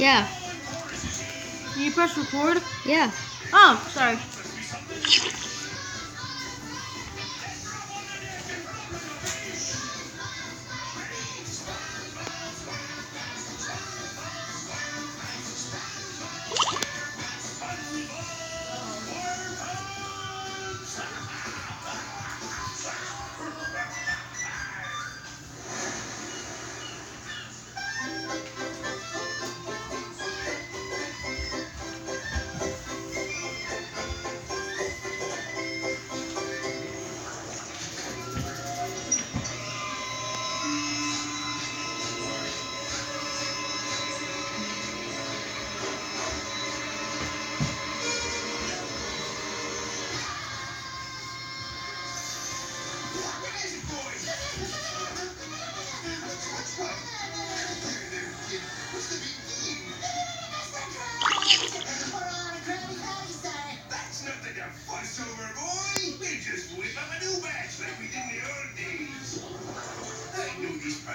Yeah. Can you press record? Yeah. Oh, sorry.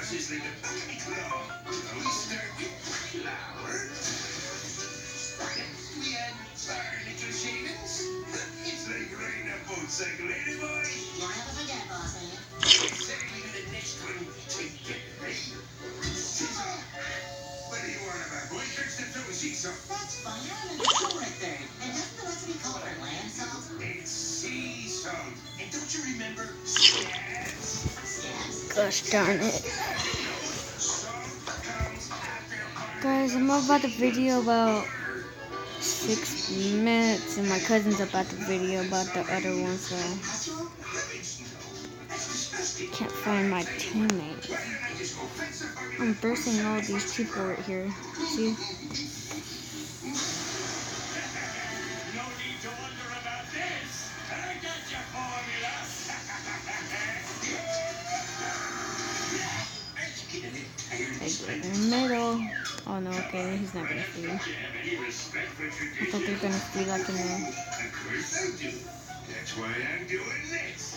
Just like a puppy claw. So we start with flour. Next we add barnacle shavings. It's like riding a motorcycle, ain't it, boy? You'll never forget, boss man. Exactly to the next one together, eh? Scissor. What do you want about boy? Can't step through a seesaw. That's fine. I'm in the store at third. And doesn't the recipe call for lamb salt? It's sea salt. And don't you remember scabs? Scabs? Gosh darn it. Guys, I'm about to video about 6 minutes, and my cousin's about to video about the other one, so can't find my teammate. I'm bursting all these people right here. See? No need to wonder about this. I got your formula. Like in the middle. Oh no, okay, he's not gonna feed. I thought they were gonna feed like in there. Of course I do. That's why I'm doing this.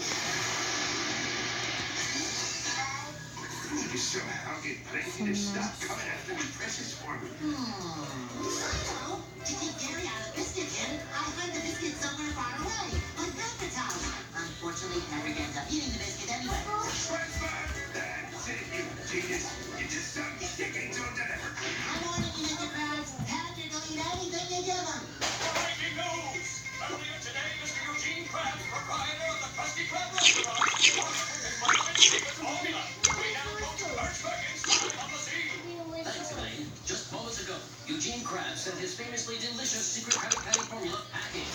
So I'll get plenty to stop coming after me precious for me. So, to keep Gary out of the biscuit tin, I hide the biscuit somewhere far away, like Grandpa's house. Unfortunately, Patrick ends up eating the biscuit anyway. That's it, you genius. You just sunk me digging to deliver. I warn you, Mr. Krabs. Patrick will eat anything you give him. Breaking news! Earlier today, Mr. Eugene Krabs, proprietor of the Krusty Krab restaurant, his private secret formula. We now go to Birchburg on the scene. Thanks, Elaine. Just moments ago, Eugene Krabs sent his famously delicious secret Krabby Patty formula packing.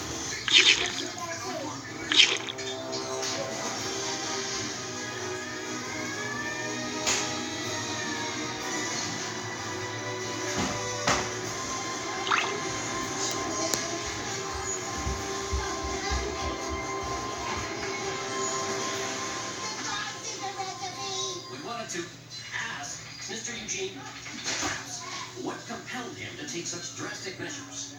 We wanted to ask Mr. Eugene Krabs what compelled him to take such drastic measures.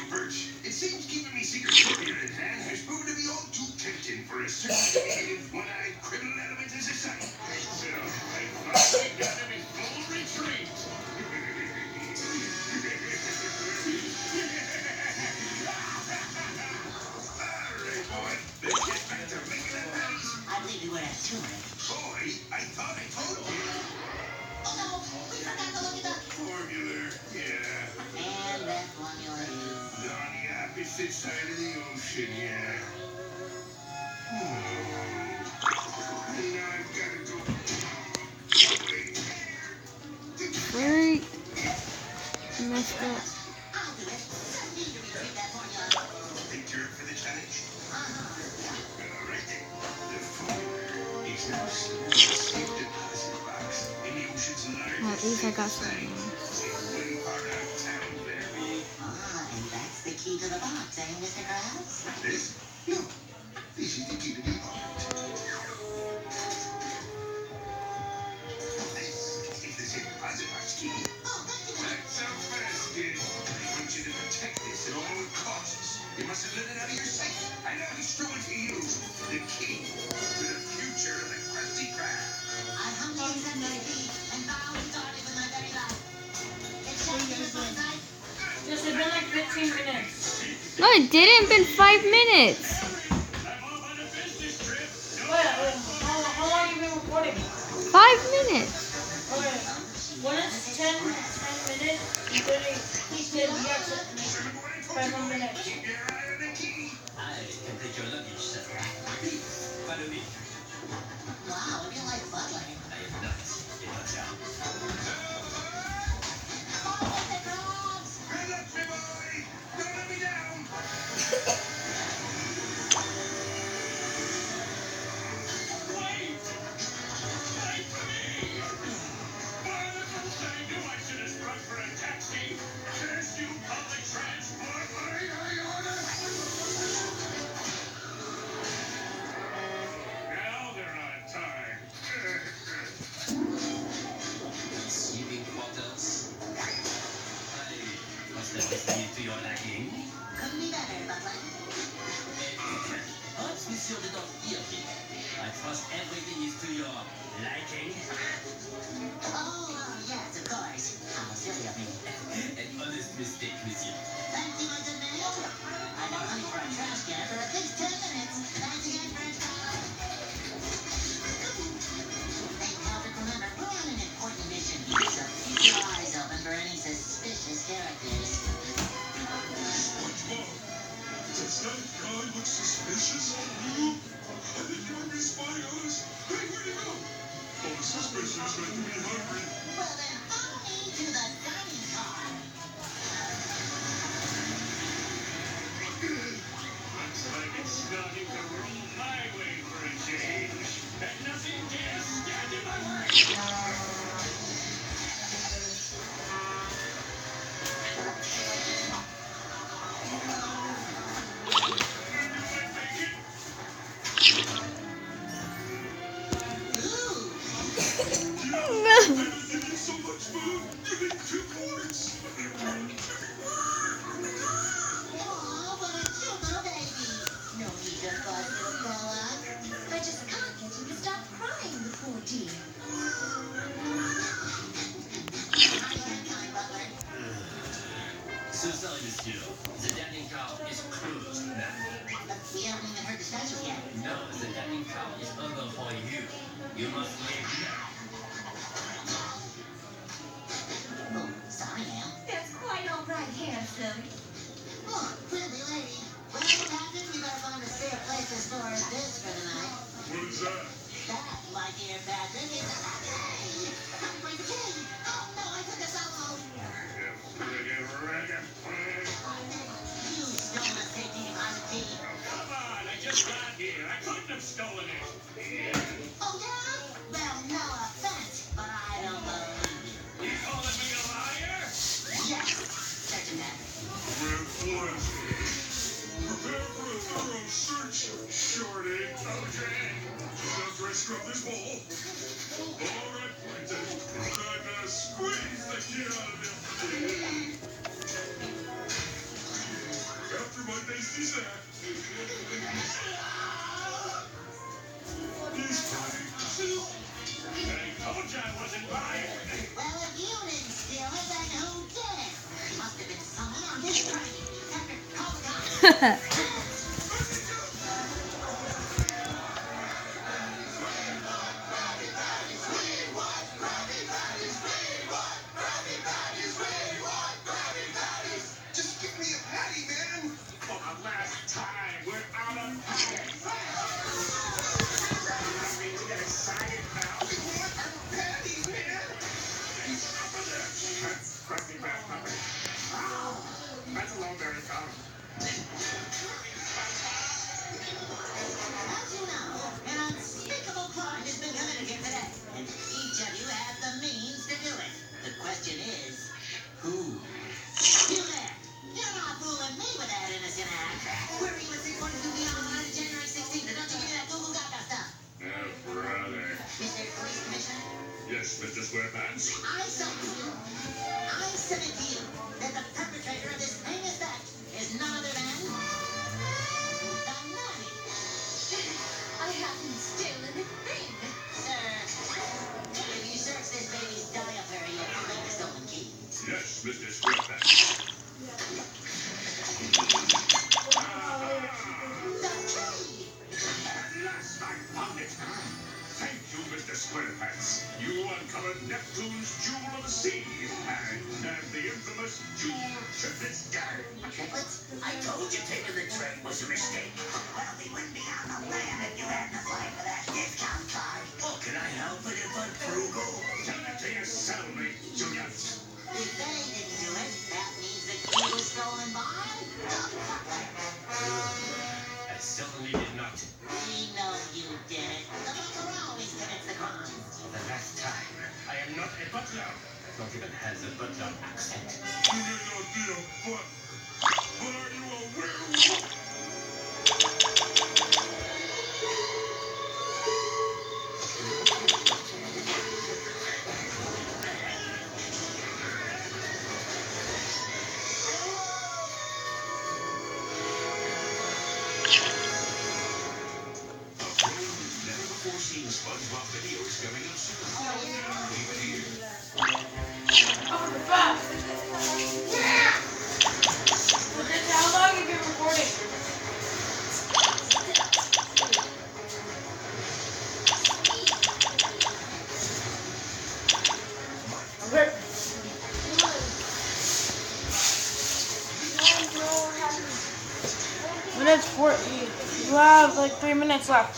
Birch, it seems keeping me secret formula in hand has proven to be all too tempting for a certain one-eyed criminal element in society. So I finally got him in full retreat. Alright, boy, let's get back to making that patties. I believe you were at turmeric. Boy, I thought I told you. Oh no, we forgot to look at the... Formula, yeah. And that formula is... On the opposite side of the ocean, yeah. Now I've got to go. Wait. Messed up. I'll do it. Just need to retrieve that formula. Think you're up for the challenge? Uh-huh. All right then. The formula is now stored in a safe deposit box in the ocean's largest. Well, at least I got some. Way far out of town there. And that's the key to the box, eh, Mr. Krabs? This? No. This is the key to the heart. This is the safe deposit box key. Oh, thank you. That sounds fast, kid. I want you to protect this at all costs. You mustn't let it out of your sight. And I'll bestow it to you. The key to the future of the Krusty Krab. I humbly accept your defeat and vow to guard it with my very life. It shall be Just it's been like 15 minutes. No, it didn't. Been 5 minutes. How long have you been recording? 5 minutes. Okay. When it's 10 minutes, he said yes, 5 more minutes. I can take your luggage, sir. Follow me. Wow, you like butler. I am not in a town. Follow the frogs. Relax me, boy. Don't let me down. Wait for me. I knew I should have struck for a taxi. Curse you, public transport. I order. Now they're on time. Sleeping quarters. I must have listened to your liking. Couldn't be better, butler. Perhaps Monsieur did not hear me. I trust everything is to your liking. Oh, yes, of course. How silly of me. An honest mistake, Monsieur. Thank you, my good man. I've been hunting for a trash can for at least 10 minutes. Thanks again for your time. Hey, Calvin, remember, we're on an important mission here, so keep your eyes open for any suspicious characters. SpongeBob, does that guy look suspicious? I think he might be spying on us. Hey, where'd he go? All the suspicious make me hungry. Well, then follow me to the dining car. Looks like it's starting to roll my way for a change. And nothing dare stand in my way. I've been eating so much food. You need 2 quarts. Aw, what a cute little baby. No need to fuss, little fella. I just can't get him to stop crying, the poor dear. How's that going, butler? So sorry, Monsieur. The dining car is closed now. We haven't even heard the special yet. No, the dining car is over for you. You must leave now. Oh, sorry, ma'am. That's quite all right, handsome. Oh, friendly lady. Well, Captain, we better find a safe place to store this for the night. What is that? That, my dear Patrick, is a latte. I'm going to kill you. Oh, no, I took a solo. You pretty ragged pig. You stole the safety deposit key. Come on, I just got here. I couldn't have stolen it. Oh, yeah? Well, no offense, but I don't believe you. You calling me a liar? Yes, Sergeant Patrick. Red flag. Prepare for a thorough search, Shorty. Okay. Just after I scrub this bowl. All right, Plankton. Time to squeeze the kid out of him. After my tasty snack. He's funny. I told you I wasn't buying. Well, if you didn't steal it, then who did? Must have been someone on this train. Patrick, call the cops. Just give me a patty, man. For the last time, we're out of patties. I mean to get excited now. We want our patty, man. Enough of this. That's crusty bad puppet. That's a long-berry column. As you know, an unspeakable crime has been committed here today, and each of you has the means to do it. The question is, who? You there! You're not fooling me with that innocent act. Where were you at 6:42 p.m. on the night of January 16th? And don't you give me that Google Gaga stuff. Oh, brother. Mr. Police Commissioner, Yes, Mr. Squarepants. I submit to you that the perpetrator of this heinous act is none other than the nanny. I haven't stolen a thing. Sir, if you search this baby's diaper, you'll find the stolen key. Yes, Mr. Squarepants. told you taking the train was a mistake. Well, we wouldn't be on the plan if you hadn't applied for that discount card. Oh, can I help it if I'm frugal? Tell it to your cellmate, Junior. If they didn't do it, that means the key was stolen by... I certainly did not. We know you did it. The butler always commits the crime. For the last time, I am not a butler. Not even has a butler accent. You may not be a butler, but are you a werewolf? Never-before-seen SpongeBob video is coming up soon. Leave it here. How long have you been recording? Okay. When it's 40, you have like 3 minutes left.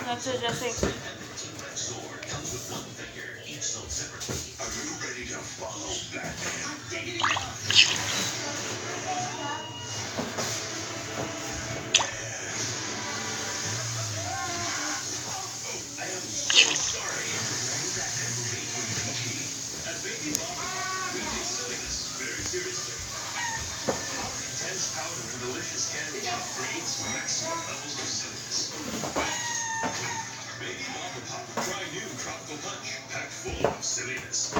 That's it, Jesse. That sword comes with one finger, each sold separately. Are you ready to follow Batman? I am so sorry. Batman movie from PG. At Baby Bob, we take silliness very seriously. Our intense powder and delicious candy creates maximum levels of silliness. Baby Bob and Pop, try new Tropical Punch, packed full of silliness.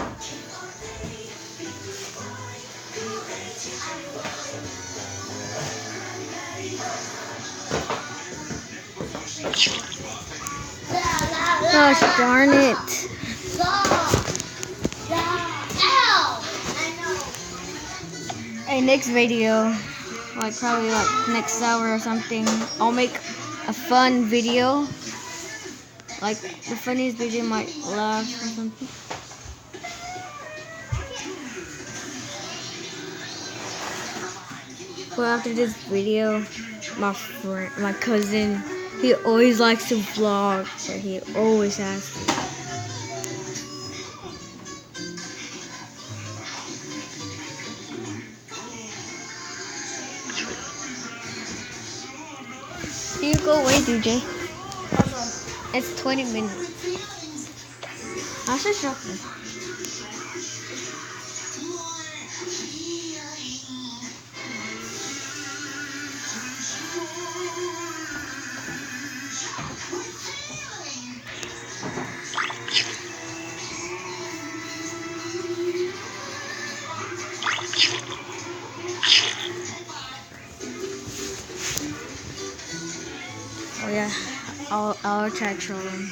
Never-before-seen SpongeBob video. Gosh darn it. Hey, next video, like probably like next hour or something, I'll make a fun video. Like the funniest video might laugh or something. But after this video, my cousin, he always likes to vlog, so he always asks me. You go away, DJ. It's 20 minutes. I should show you. Oh yeah, I'll try trolling.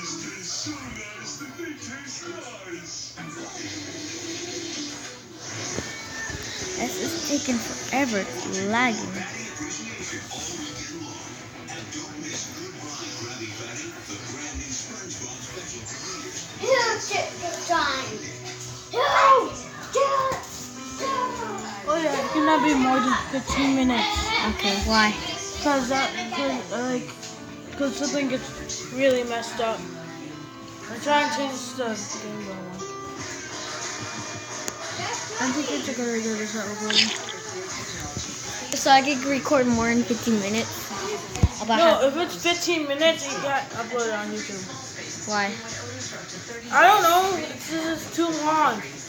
This is taking forever. It's lagging. Oh yeah, it cannot be more than 15 minutes. Okay, why? Because something gets really messed up. I'm trying to change the game going on. I think it's a good idea to start recording. So I can record more than 15 minutes. No, if it's 15 minutes, you can't upload it on YouTube. Why? I don't know. This is too long.